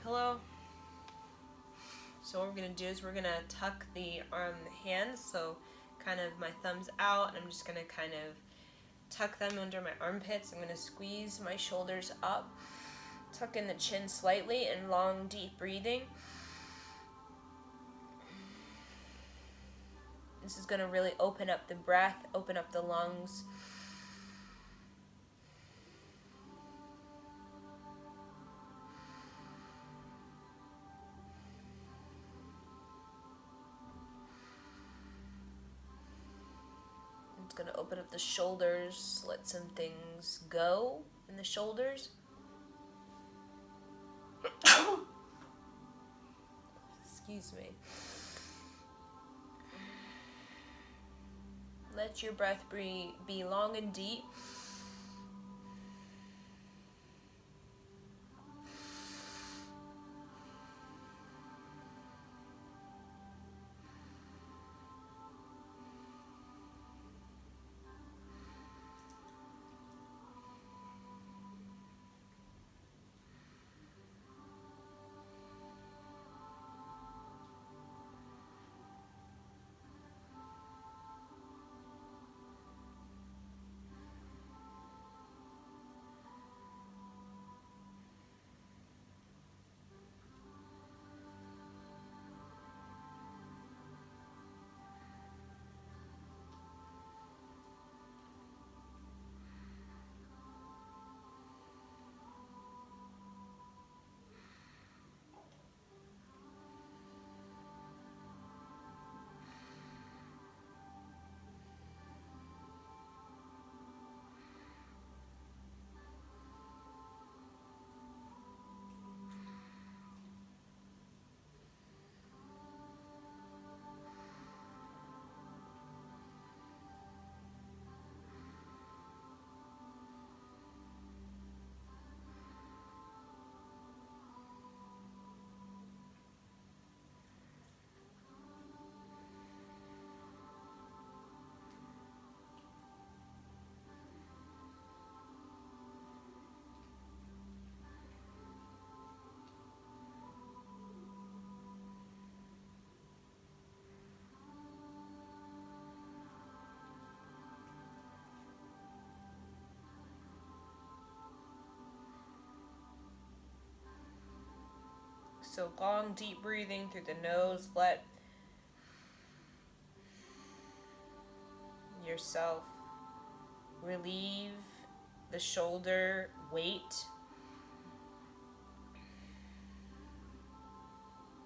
pillow. So what we're going to do is we're going to tuck the hands, so kind of my thumbs out, and I'm just going to kind of tuck them under my armpits. I'm going to squeeze my shoulders up, tuck in the chin slightly, and long, deep breathing. This is going to really open up the breath, open up the lungs. It's going to open up the shoulders, let some things go in the shoulders. Excuse me. Let your breath be long and deep. So long, deep breathing through the nose. Let yourself relieve the shoulder weight.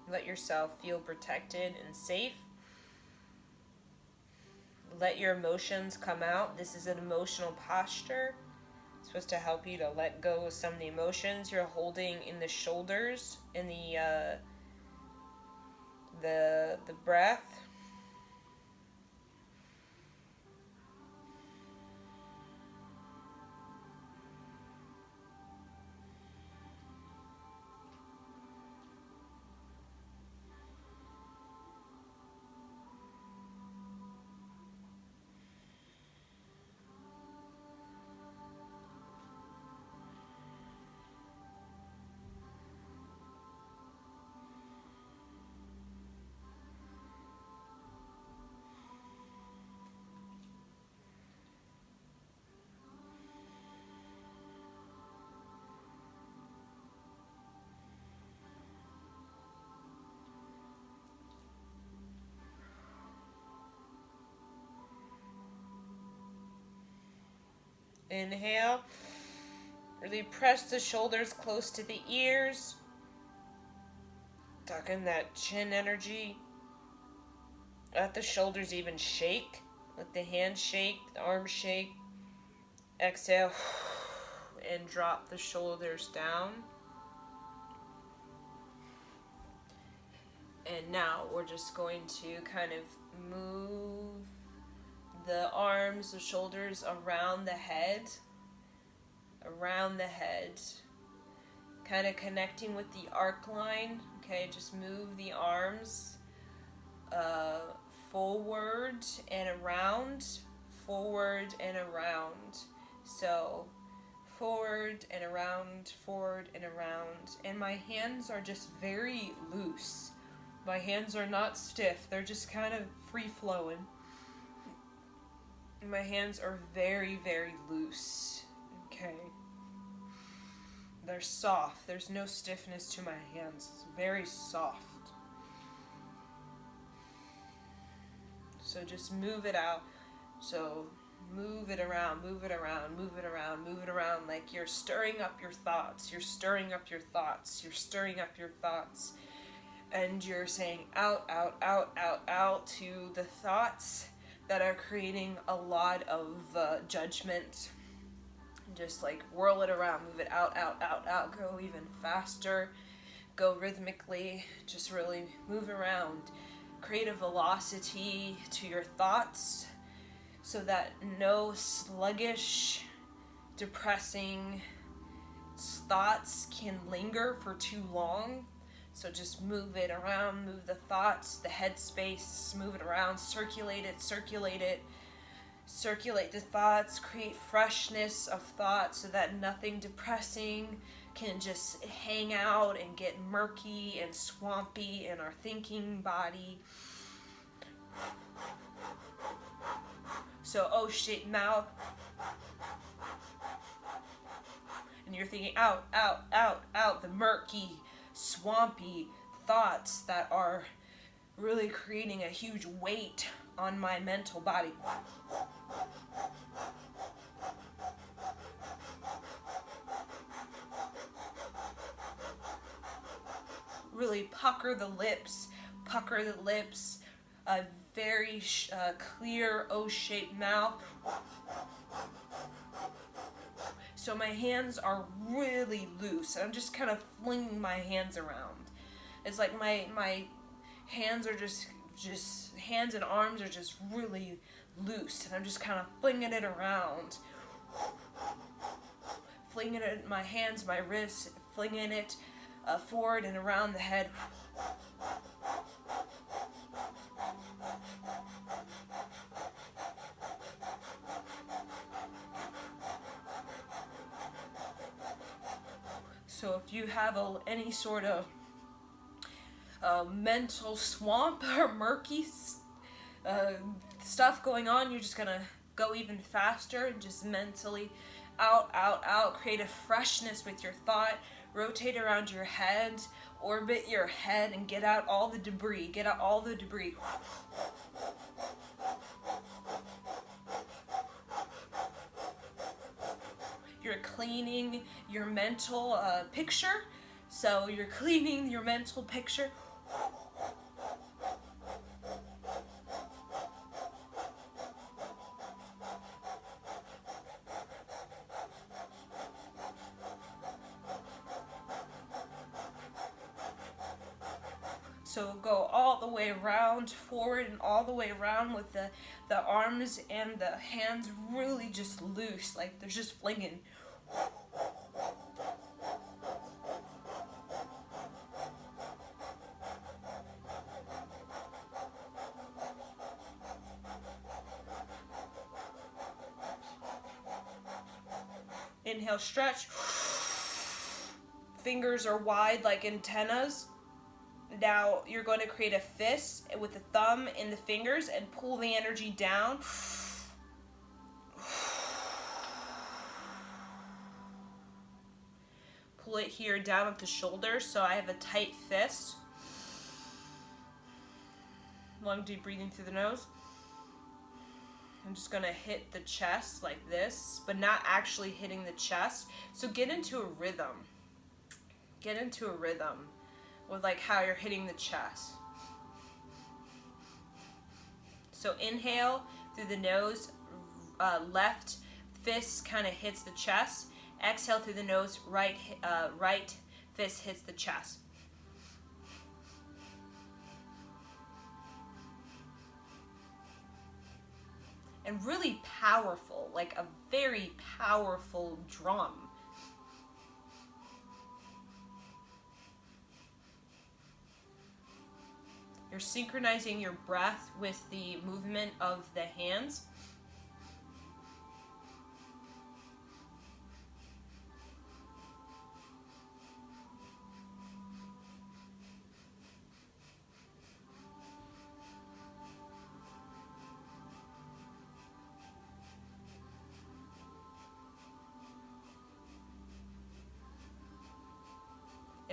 Let yourself feel protected and safe. Let your emotions come out. This is an emotional posture. It's supposed to help you to let go of some of the emotions you're holding in the shoulders, in the breath. Inhale. Really press the shoulders close to the ears. Tuck in that chin energy. Let the shoulders even shake. Let the hands shake, the arms shake. Exhale and drop the shoulders down. And now we're just going to kind of move the arms, the shoulders around the head. Kind of connecting with the arc line. Okay, just move the arms forward and around, So forward and around, forward and around. And my hands are just very loose. My hands are not stiff. They're just kind of free flowing. My hands are very, very loose. Okay. They're soft. There's no stiffness to my hands. It's very soft. So just move it out. So move it around, move it around, move it around, move it around, like you're stirring up your thoughts. You're stirring up your thoughts. You're stirring up your thoughts. And you're saying out, out, out, out, out to the thoughts that are creating a lot of judgment. Just like whirl it around, move it out, out, out, out. Go even faster. Go rhythmically. Just really move around. Create a velocity to your thoughts so that no sluggish, depressing thoughts can linger for too long. So just move it around, move the thoughts, the headspace, move it around, circulate it, circulate it. Circulate the thoughts, create freshness of thought so that nothing depressing can just hang out and get murky and swampy in our thinking body. So, O-shaped mouth. And you're thinking out, out, out, out, the murky, swampy thoughts that are really creating a huge weight on my mental body. Really pucker the lips, a very clear O-shaped mouth. So my hands are really loose. I'm just kind of flinging my hands around. It's like my hands are just hands and arms are just really loose, and I'm just kind of flinging it around. Flinging it, my hands, my wrists, flinging it forward and around the head. So if you have any sort of mental swamp or murky stuff going on, you're just gonna go even faster and just mentally out, out, out. Create a freshness with your thought. Rotate around your head, orbit your head, and get out all the debris. Get out all the debris. You're cleaning your mental picture. So you're cleaning your mental picture. So go all the way around, forward and all the way around with the arms and the hands really just loose, like they're just flinging. Inhale, stretch. Fingers are wide like antennas. Now you're going to create a fist with the thumb and the fingers and pull the energy down. Pull it here down at the shoulders, so I have a tight fist. Long deep breathing through the nose. I'm just going to hit the chest like this, but not actually hitting the chest. So get into a rhythm. Get into a rhythm with like how you're hitting the chest. So inhale through the nose, left fist kind of hits the chest. Exhale through the nose, right fist hits the chest. And really powerful, like a very powerful drum. You're synchronizing your breath with the movement of the hands.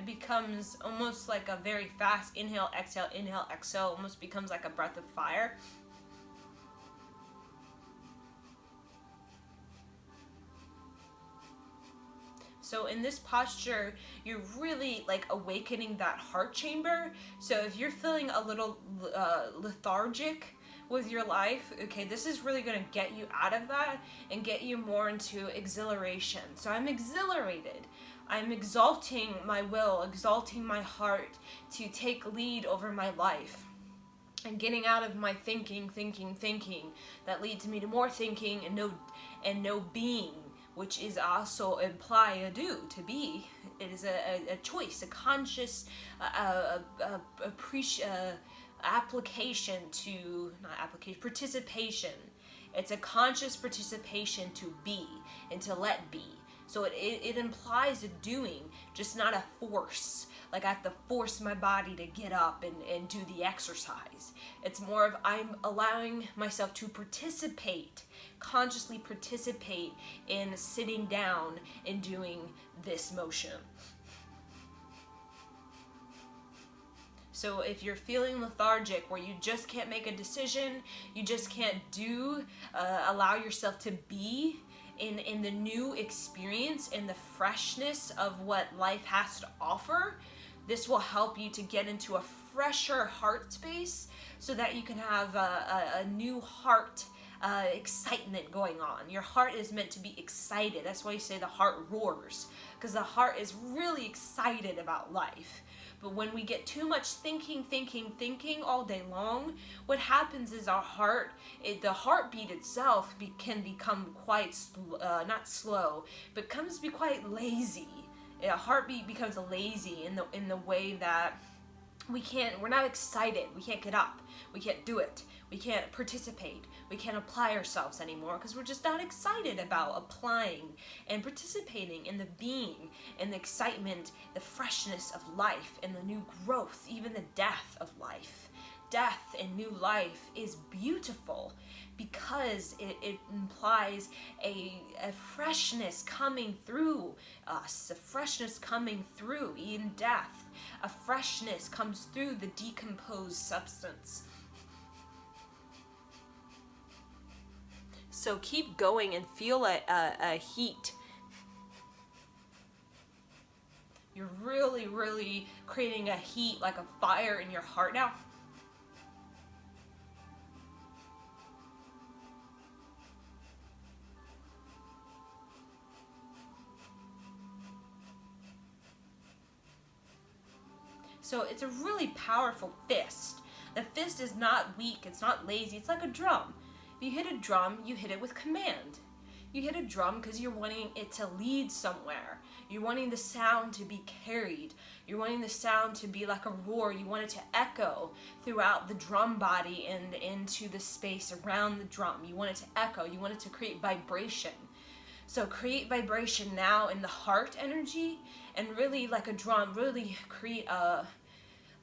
It becomes almost like a very fast inhale, exhale, almost becomes like a breath of fire. So in this posture, you're really like awakening that heart chamber. So if you're feeling a little lethargic with your life, okay, this is really going to get you out of that and get you more into exhilaration. So I'm exhilarated. I'm exalting my will, exalting my heart to take lead over my life. And getting out of my thinking that leads me to more thinking and no being, which is also imply a do, to be. It is a choice, a conscious application to, not application, participation. It's a conscious participation to be and to let be. So it implies a doing, just not a force. Like I have to force my body to get up and do the exercise. It's more of I'm allowing myself to participate, consciously participate in sitting down and doing this motion. So if you're feeling lethargic, where you just can't make a decision, you just can't allow yourself to be in the new experience, in the freshness of what life has to offer, this will help you to get into a fresher heart space so that you can have a new heart excitement going on. Your heart is meant to be excited. That's why you say the heart roars, because the heart is really excited about life. But when we get too much thinking all day long, what happens is our heart, the heartbeat itself can become quite, not slow, but comes to be quite lazy. A heartbeat becomes lazy in the way that we're not excited, we can't get up, we can't do it, we can't participate, we can't apply ourselves anymore because we're just not excited about applying and participating in the being and the excitement, the freshness of life and the new growth, even the death of life. Death and new life is beautiful because it implies a freshness coming through us, a freshness coming through in death. A freshness comes through the decomposed substance. So keep going and feel a heat. You're really, really creating a heat, like a fire in your heart now. So it's a really powerful fist. The fist is not weak, it's not lazy, it's like a drum. If you hit a drum, you hit it with command. You hit a drum because you're wanting it to lead somewhere. You're wanting the sound to be carried. You're wanting the sound to be like a roar. You want it to echo throughout the drum body and into the space around the drum. You want it to echo. You want it to create vibration. So create vibration now in the heart energy and really like a drum, really create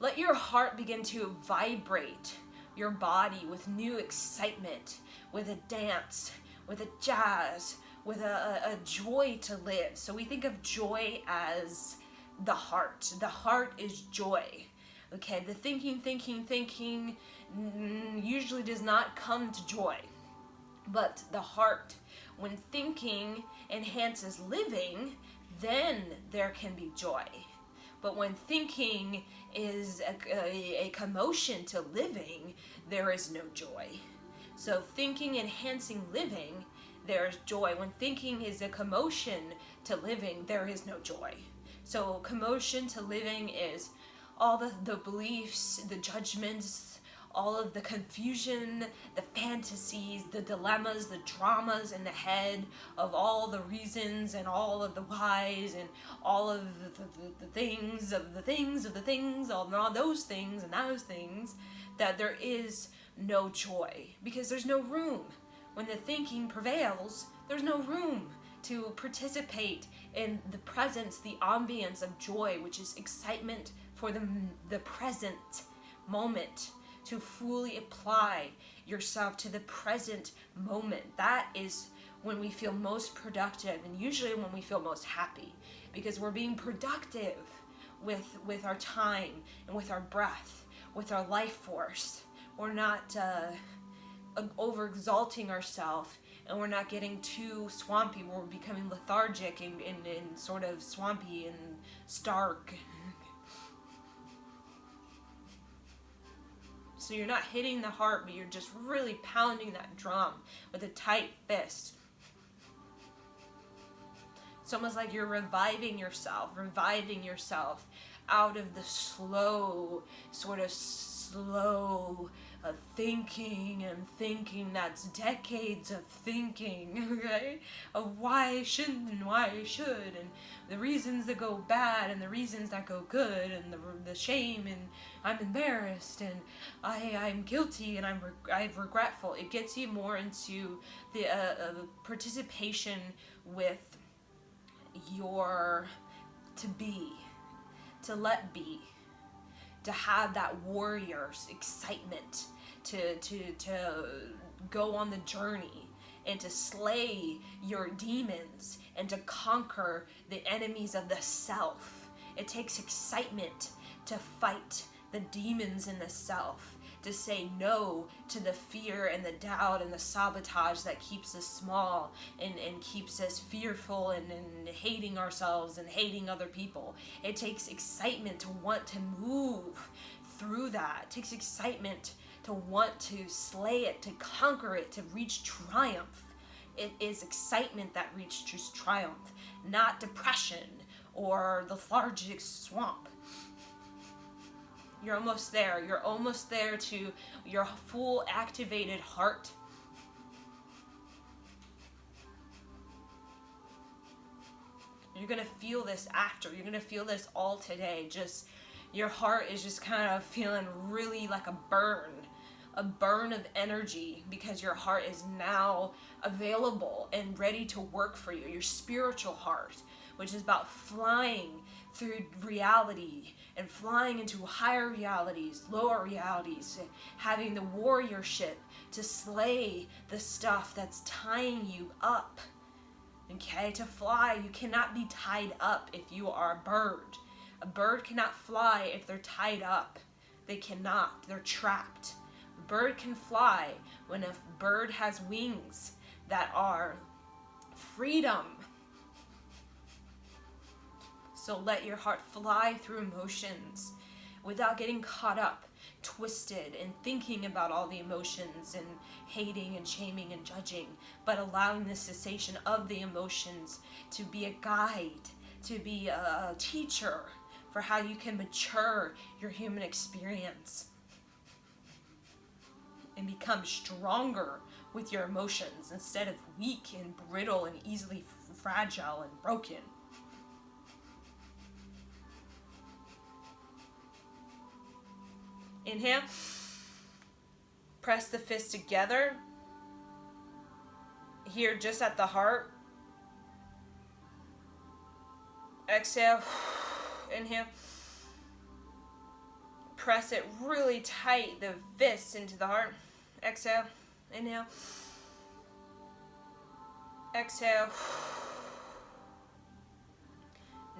let your heart begin to vibrate your body with new excitement, with a dance, with a jazz, with a joy to live. So we think of joy as the heart. The heart is joy. Okay, the thinking usually does not come to joy. But the heart, when thinking enhances living, then there can be joy. But when thinking is a commotion to living, there is no joy. So thinking enhancing living, there is joy. When thinking is a commotion to living, there is no joy. So commotion to living is all the beliefs, the judgments, all of the confusion, the fantasies, the dilemmas, the dramas in the head of all the reasons and all of the whys and all of the things of the things of the things, all those things and those things, that there is no joy because there's no room. When the thinking prevails, there's no room to participate in the presence, the ambience of joy, which is excitement for the present moment, to fully apply yourself to the present moment. That is when we feel most productive and usually when we feel most happy because we're being productive. with our time and with our breath, with our life force. We're not over exalting ourselves, and we're not getting too swampy where we're becoming lethargic and sort of swampy and stark. So you're not hitting the heart, but you're just really pounding that drum with a tight fist. It's almost like you're reviving yourself out of the slow thinking that's decades of thinking, okay? Of why I shouldn't and why I should, and the reasons that go bad and the reasons that go good, and the shame, and I'm embarrassed, and I'm guilty, and I'm regretful. It gets you more into the participation with your to let be, to have that warrior's excitement, to go on the journey and to slay your demons and to conquer the enemies of the self. It takes excitement to fight the demons in the self, to say no to the fear and the doubt and the sabotage that keeps us small and keeps us fearful and hating ourselves and hating other people. It takes excitement to want to move through that. It takes excitement to want to slay it, to conquer it, to reach triumph. It is excitement that reaches triumph, not depression or the lethargic swamp. You're almost there. You're almost there to your full activated heart. You're going to feel this after. You're going to feel this all today. Just your heart is just kind of feeling really like a burn of energy, because your heart is now available and ready to work for you. Your spiritual heart, which is about flying through reality and flying into higher realities, lower realities, having the warriorship to slay the stuff that's tying you up. Okay, to fly, you cannot be tied up if you are a bird. A bird cannot fly if they're tied up. They cannot. They're trapped. A bird can fly when a bird has wings that are freedom. So let your heart fly through emotions without getting caught up, twisted, and thinking about all the emotions and hating and shaming and judging, but allowing the cessation of the emotions to be a guide, to be a teacher for how you can mature your human experience and become stronger with your emotions instead of weak and brittle and easily fragile and broken. Inhale. Press the fists together. Here, just at the heart. Exhale. Inhale. Press it really tight, the fists into the heart. Exhale. Inhale. Exhale.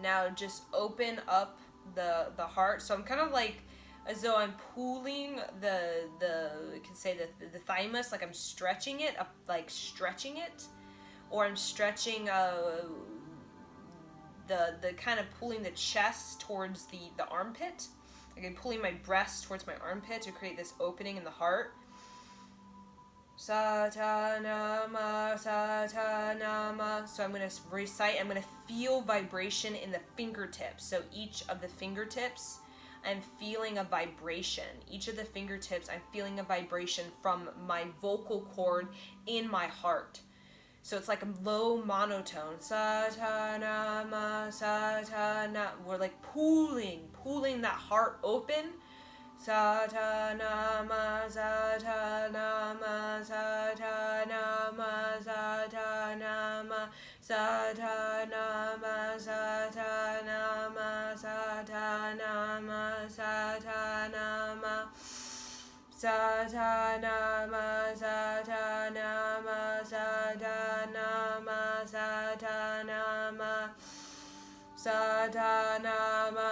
Now just open up the heart. So I'm kind of like as though I'm pulling you can say the thymus, like I'm stretching it up, like stretching it, or I'm stretching the kind of pulling the chest towards the armpit. Like I'm pulling my breast towards my armpit to create this opening in the heart. Satanama, Satanama. So I'm going to recite, I'm going to feel vibration in the fingertips. So each of the fingertips, I'm feeling a vibration. Each of the fingertips, I'm feeling a vibration from my vocal cord in my heart. So it's like a low monotone. Satanama, Satana. We're like pulling that heart open. Satanama, Satanama, Satanama, Satanama, Satanama, Satanama, Satanama, Satanama, Satanama, Satanama, Satanama, Satanama, Satanama, Satanama,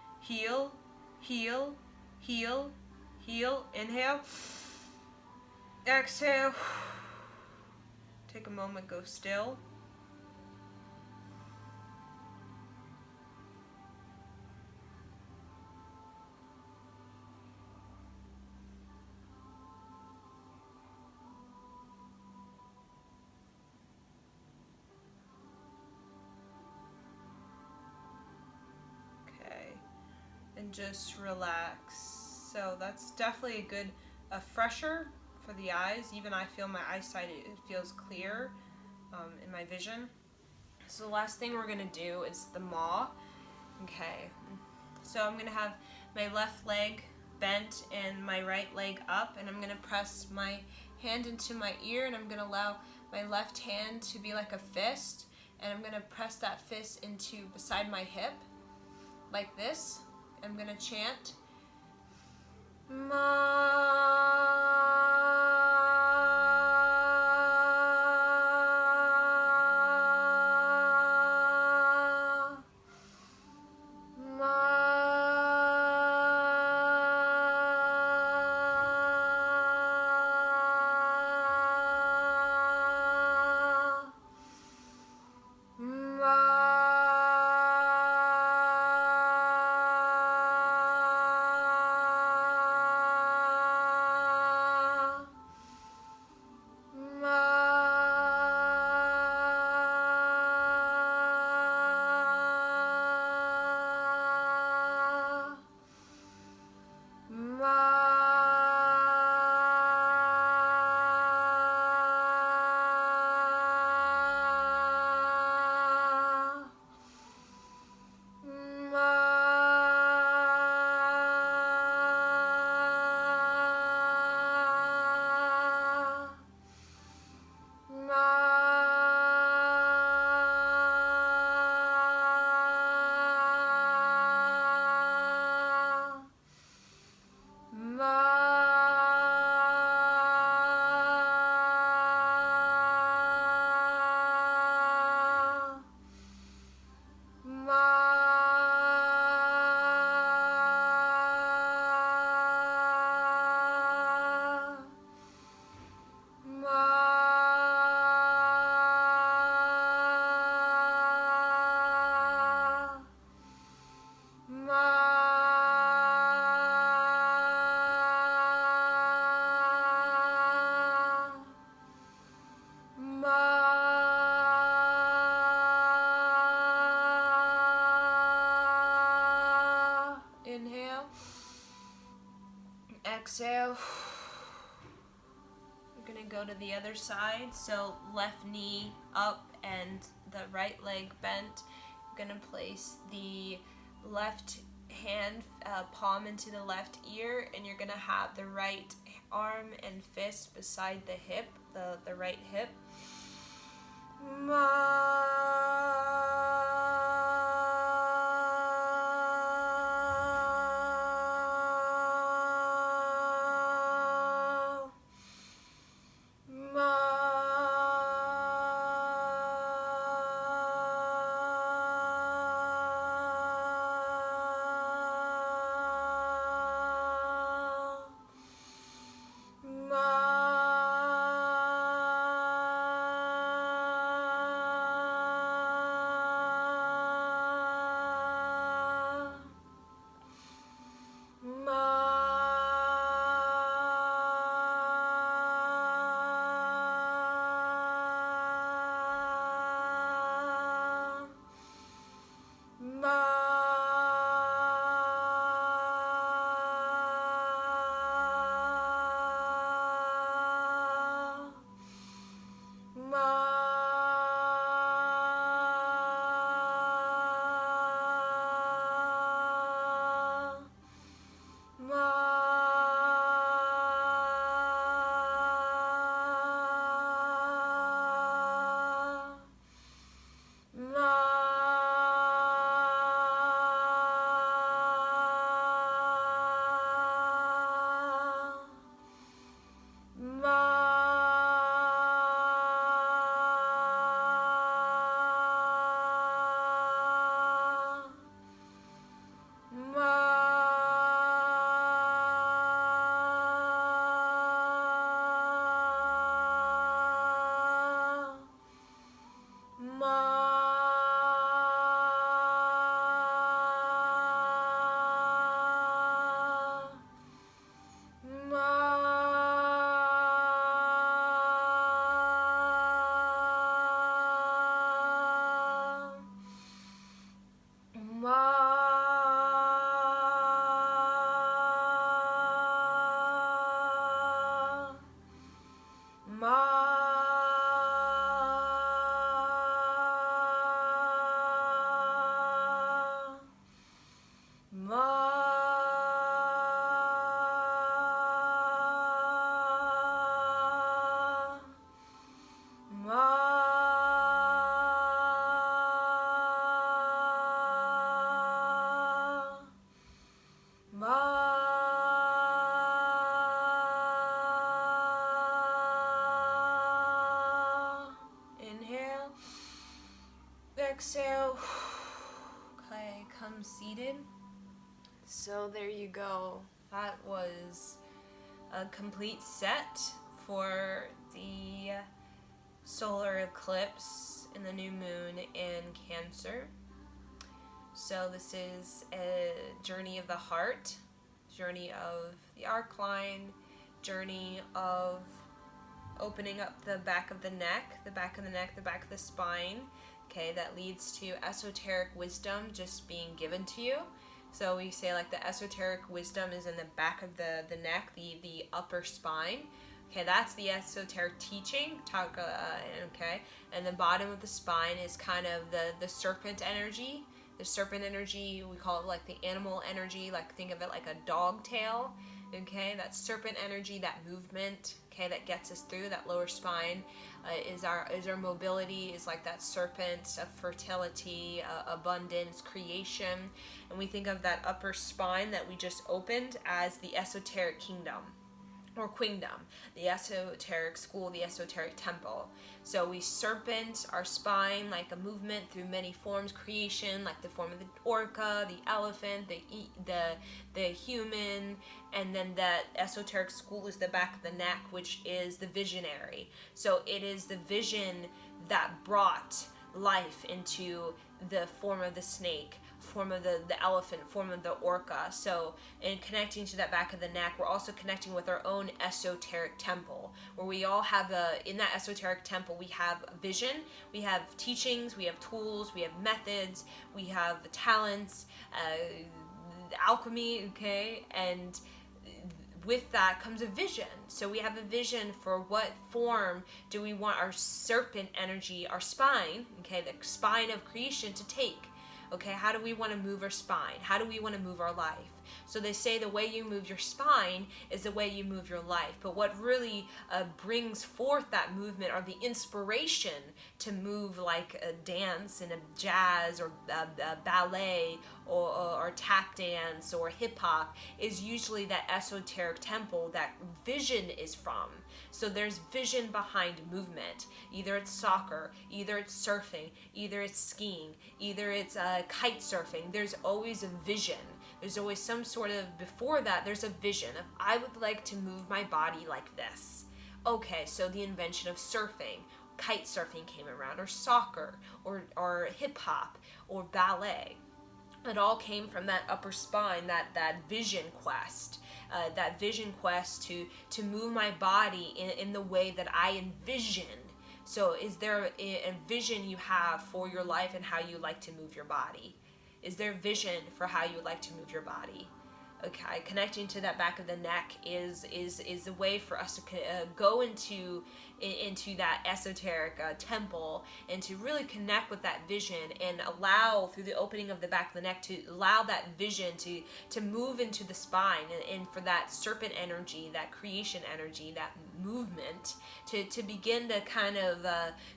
heel, heel, heel, heel. Inhale. Exhale. Take a moment, go still. Okay, and just relax. So that's definitely a good fresher for the eyes. Even I feel my eyesight, it feels clear in my vision. So the last thing we're gonna do is the maw. Okay, so I'm gonna have my left leg bent and my right leg up, and I'm gonna press my hand into my ear, and I'm gonna allow my left hand to be like a fist, and I'm gonna press that fist into beside my hip, like this. I'm gonna chant Ma. Inhale. Exhale. We're gonna go to the other side. So left knee up and the right leg bent. I'm gonna place the left hand palm into the left ear, and you're gonna have the right arm and fist beside the hip, the right hip. exhale. Okay, come seated. So there you go. That was a complete set for the solar eclipse and the new moon in Cancer. So this is a journey of the heart, journey of the arc line, journey of opening up the back of the neck, the back of the neck, the back of the spine. Okay, that leads to esoteric wisdom just being given to you. So we say like the esoteric wisdom is in the back of the neck, the upper spine. Okay, that's the esoteric teaching. Okay, and the bottom of the spine is kind of the serpent energy. The serpent energy, we call it like the animal energy, like think of it like a dog tail. Okay, that serpent energy, that movement, okay, that gets us through that lower spine is our mobility, is like that serpent of fertility, abundance, creation. And we think of that upper spine that we just opened as the esoteric kingdom or queendom, the esoteric school, the esoteric temple. So we serpent our spine like a movement through many forms, creation, like the form of the orca, the elephant, the human, and then that esoteric school is the back of the neck, which is the visionary. So it is the vision that brought life into the form of the snake, form of the elephant, form of the orca. So in connecting to that back of the neck, we're also connecting with our own esoteric temple, where we all have in that esoteric temple, we have vision, we have teachings, we have tools, we have methods, we have talents, alchemy, okay, and with that comes a vision. So we have a vision for what form do we want our serpent energy, our spine, okay, the spine of creation to take. Okay, how do we want to move our spine? How do we want to move our life? So they say the way you move your spine is the way you move your life. But what really brings forth that movement or the inspiration to move like a dance and a jazz or a ballet or tap dance or hip hop is usually that esoteric temple that vision is from. So there's vision behind movement. Either it's soccer, either it's surfing, either it's skiing, either it's kite surfing. There's always a vision. There's always some sort of, before that, there's a vision of, I would like to move my body like this. Okay, so the invention of surfing, kite surfing came around, or soccer, or hip hop, or ballet. It all came from that upper spine, that vision quest. That vision quest to move my body in the way that I envision. So is there a vision you have for your life and how you like to move your body? Is there vision for how you would like to move your body? Okay, connecting to that back of the neck is a way for us to go into that esoteric temple and to really connect with that vision and allow, through the opening of the back of the neck, to allow that vision to move into the spine and for that serpent energy, that creation energy, that movement to begin to kind of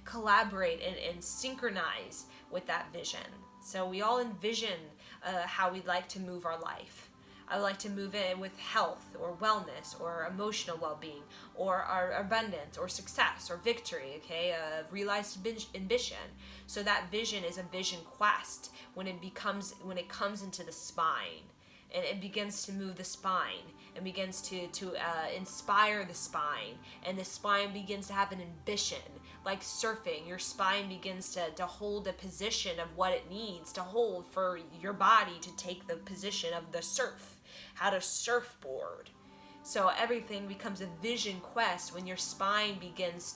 collaborate and synchronize with that vision. So we all envision how we'd like to move our life. I would like to move in with health or wellness or emotional well-being or our abundance or success or victory, okay, realized ambition. So that vision is a vision quest when it comes into the spine. And it begins to move the spine and begins to inspire the spine, and the spine begins to have an ambition. Like surfing, your spine begins to hold a position of what it needs to hold for your body to take the position of the surf, how to surfboard. So everything becomes a vision quest when your spine begins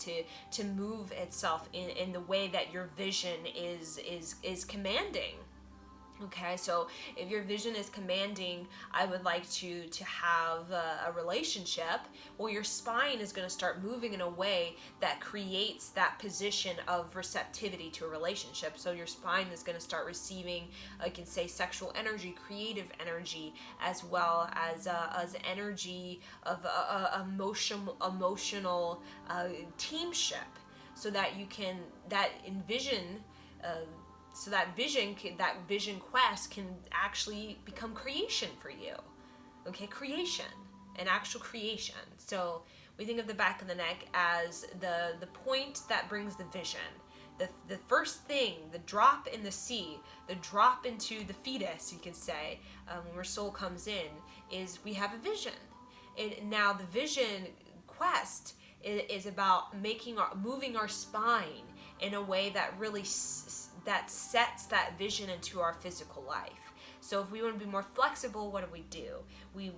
to move itself in the way that your vision is commanding. Okay, so if your vision is commanding, I would like to have a relationship, well, your spine is going to start moving in a way that creates that position of receptivity to a relationship. So your spine is going to start receiving, I can say, sexual energy, creative energy, as well as energy of emotional teamship, so that you can envision. So that vision quest can actually become creation for you. Okay, creation, an actual creation. So we think of the back of the neck as the point that brings the vision. the first thing, the drop in the sea, the drop into the fetus, you could say, when our soul comes in, is we have a vision. And now the vision quest is about moving our spine in a way that really that sets that vision into our physical life. So if we want to be more flexible, what do? We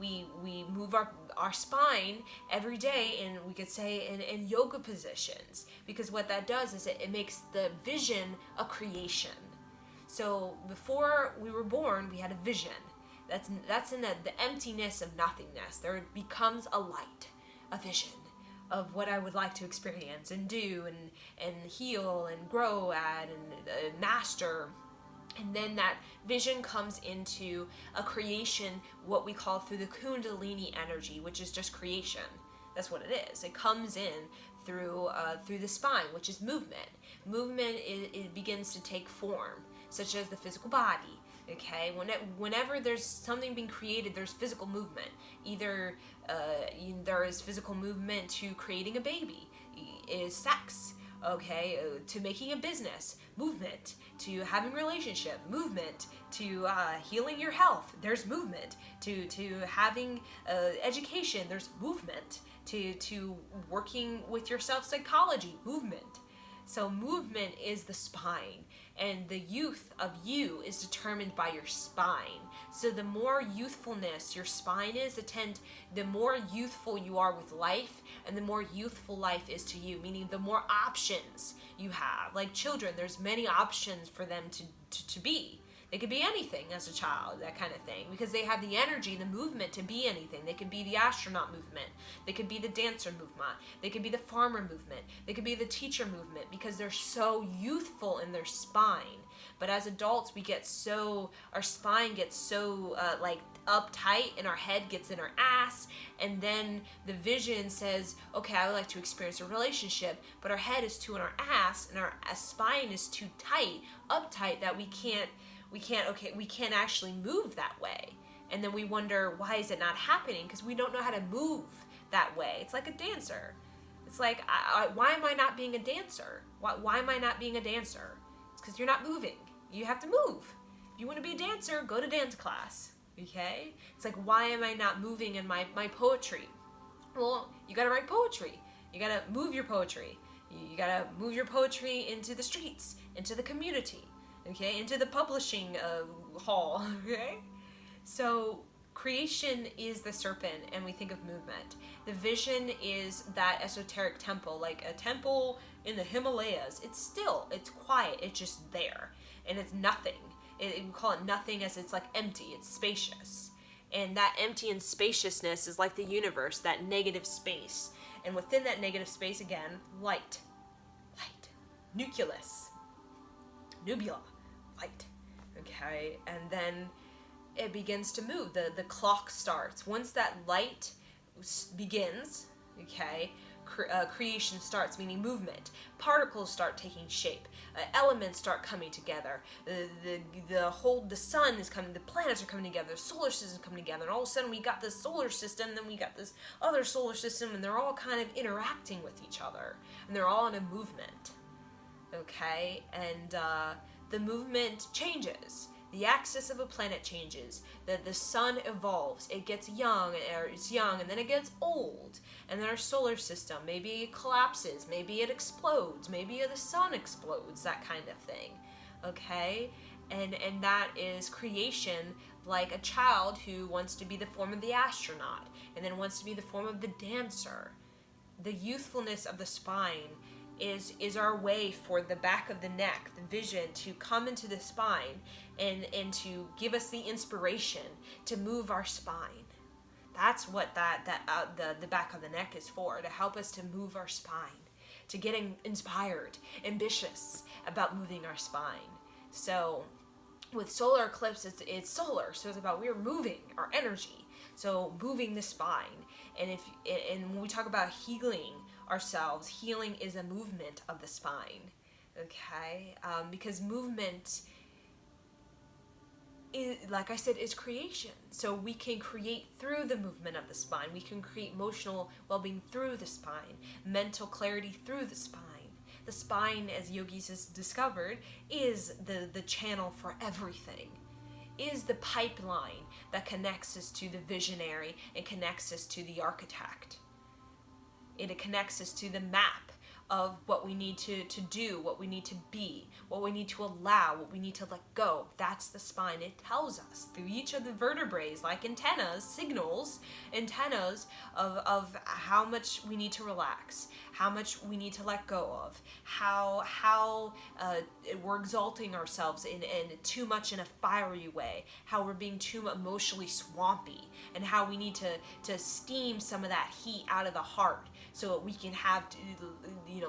move our spine every day, and we could say in yoga positions, because what that does is it makes the vision a creation. So before we were born, we had a vision. That's in the emptiness of nothingness. There becomes a light, a vision of what I would like to experience and do and heal and grow at and master. And then that vision comes into a creation, what we call through the Kundalini energy, which is just creation. That's what it is. It comes in through the spine, which is movement. Movement it begins to take form, such as the physical body. Okay, whenever there's something being created, there's physical movement. Either there is physical movement to creating a baby, is sex. Okay, to making a business, movement. To having a relationship, movement. To healing your health, there's movement. To having education, there's movement. To working with your self-psychology, movement. So movement is the spine, and the youth of you is determined by your spine. So the more youthfulness your spine is, the more youthful you are with life, and the more youthful life is to you, meaning the more options you have. Like children, there's many options for them to be. They could be anything as a child, that kind of thing, because they have the energy, the movement to be anything. They could be the astronaut movement. They could be the dancer movement. They could be the farmer movement. They could be the teacher movement, because they're so youthful in their spine. But as adults, our spine gets so uptight, and our head gets in our ass, and then the vision says, okay, I would like to experience a relationship, but our head is too in our ass, and our spine is too uptight, that we can't actually move that way. And then we wonder, why is it not happening? Because we don't know how to move that way. It's like a dancer. It's like, why am I not being a dancer? Why am I not being a dancer? It's because you're not moving. You have to move. If you want to be a dancer, go to dance class. Okay? It's like, why am I not moving in my poetry? Well, you gotta write poetry. You gotta move your poetry. You gotta move your poetry into the streets, into the community. Okay, into the publishing hall, okay? So creation is the serpent, and we think of movement. The vision is that esoteric temple, like a temple in the Himalayas. It's quiet, it's just there, and it's nothing. We call it nothing as it's like empty, it's spacious. And that empty and spaciousness is like the universe, that negative space. And within that negative space, again, light, nucleus, nubula, light, okay? And then it begins to move. The clock starts. Once that light begins, okay, creation starts, meaning movement. Particles start taking shape. Elements start coming together. The sun is coming, the planets are coming together, the solar system is coming together, and all of a sudden we got this solar system, then we got this other solar system, and they're all kind of interacting with each other, and they're all in a movement, okay? And the movement changes. The axis of a planet changes. The sun evolves. It gets young, and then it gets old. And then our solar system, maybe it collapses, maybe it explodes, maybe the sun explodes, that kind of thing. Okay? And that is creation, like a child who wants to be the form of the astronaut, and then wants to be the form of the dancer. The youthfulness of the spine is our way for the back of the neck, the vision, to come into the spine and to give us the inspiration to move our spine. That's what the back of the neck is for, to help us to move our spine, to get inspired, ambitious about moving our spine. So with solar eclipse, it's solar, so it's about we're moving our energy, so moving the spine. And when we talk about healing ourselves, healing is a movement of the spine, okay? Because movement is, like I said, is creation. So we can create through the movement of the spine. We can create emotional well-being through the spine, mental clarity through the spine. the spine, as yogis has discovered, is the channel for everything, is the pipeline that connects us to the visionary and connects us to the architect. It connects us to the map of what we need to do, what we need to be, what we need to allow, what we need to let go. That's the spine. It tells us through each of the vertebrae, like antennas, signals, antennas of how much we need to relax, how much we need to let go of, how we're exalting ourselves in too much in a fiery way, how we're being too emotionally swampy, and how we need to steam some of that heat out of the heart so that we can have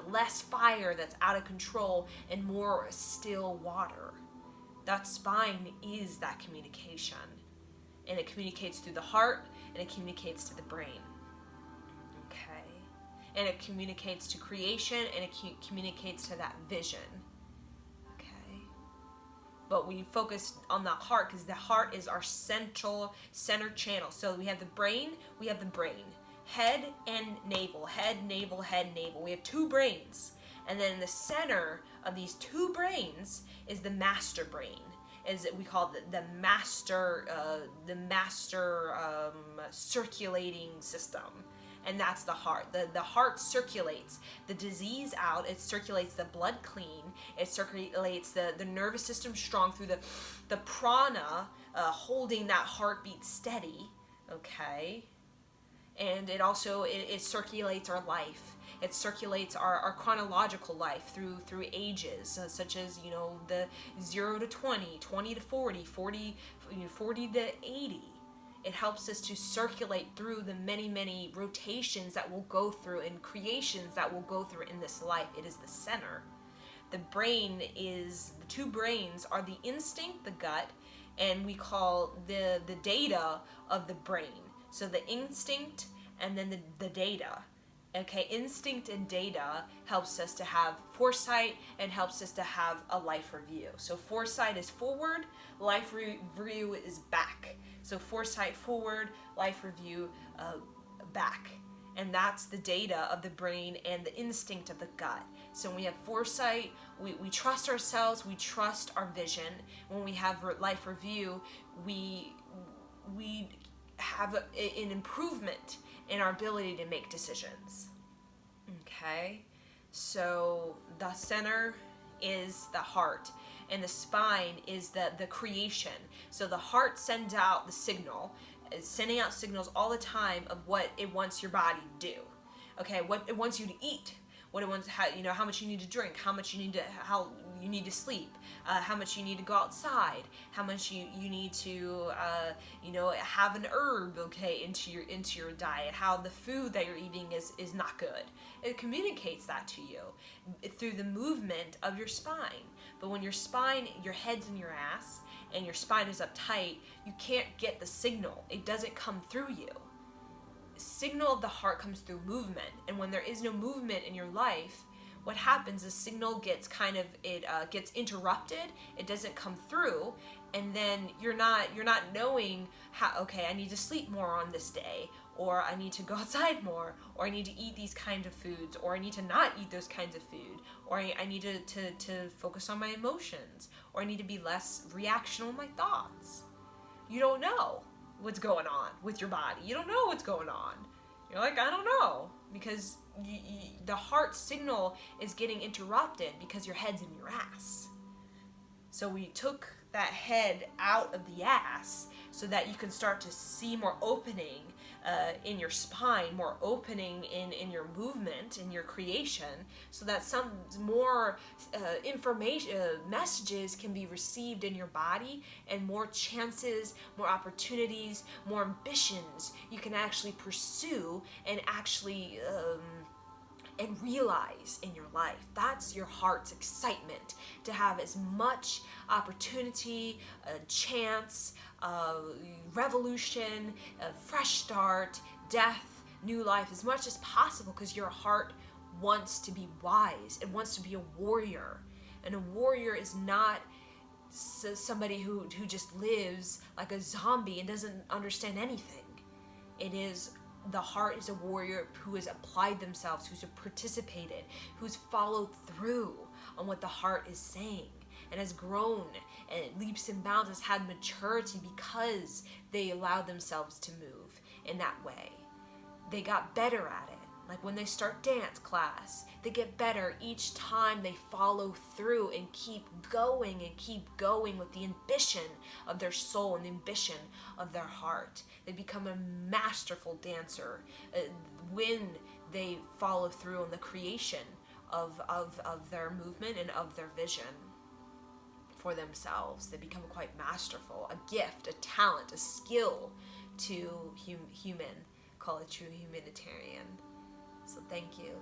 less fire that's out of control and more still water. That spine is that communication, and it communicates through the heart, and it communicates to the brain. Okay, and it communicates to creation, and it communicates to that vision. Okay, but we focus on the heart because the heart is our center channel. So we have the brain, head and navel, head, navel, head, navel. We have two brains. And then in the center of these two brains is the master brain, as we call it, the master circulating system. And that's the heart. The heart circulates the disease out. It circulates the blood clean. It circulates the nervous system strong through the prana, holding that heartbeat steady. Okay. And it also it circulates our life. It circulates our chronological life through ages, such as the 0 to 20, 20 to 40, 40 to 80. It helps us to circulate through the many rotations that we'll go through and creations that we'll go through in this life. It is the center. The two brains are the instinct, the gut, and we call the data of the brain. So the instinct and then the data. Okay, instinct and data helps us to have foresight and helps us to have a life review. So foresight is forward, life review is back. So foresight forward, life review back. And that's the data of the brain and the instinct of the gut. So when we have foresight, we trust ourselves, we trust our vision. When we have life review, we have an improvement in our ability to make decisions. Okay, so the center is the heart, and the spine is the creation. So the heart sends out the signal, is sending out signals all the time of what it wants your body to do. Okay, what it wants you to eat, what it wants, how much you need to drink, how you need to sleep, how much you need to go outside, how much you need to have an herb, okay, into your diet, how the food that you're eating is not good. It communicates that to you through the movement of your spine. But when your head's in your ass and your spine is uptight, you can't get the signal. It doesn't come through you. Signal of the heart comes through movement, and when there is no movement in your life, what happens is signal gets gets interrupted. It doesn't come through, and then you're not knowing how. Okay, I need to sleep more on this day, or I need to go outside more, or I need to eat these kinds of foods, or I need to not eat those kinds of food, or I need to focus on my emotions, or I need to be less reactional in my thoughts. You don't know what's going on with your body. You don't know what's going on. You're like, I don't know, because the heart signal is getting interrupted because your head's in your ass. So we took that head out of the ass so that you can start to see more opening in your spine, more opening in your movement, in your creation, so that some more information, messages can be received in your body, and more chances, more opportunities, more ambitions you can actually pursue and actually and realize in your life. That's your heart's excitement, to have as much opportunity, chance, revolution, a fresh start, death, new life, as much as possible, because your heart wants to be wise. It wants to be a warrior. And a warrior is not somebody who just lives like a zombie and doesn't understand anything. It is the heart is a warrior who has applied themselves, who's participated, who's followed through on what the heart is saying, and has grown and leaps and bounds, has had maturity because they allowed themselves to move in that way. They got better at it. Like when they start dance class, they get better each time they follow through and keep going with the ambition of their soul and the ambition of their heart. They become a masterful dancer when they follow through on the creation of their movement and of their vision for themselves. They become quite masterful, a gift, a talent, a skill to human. Call it true humanitarian. So thank you.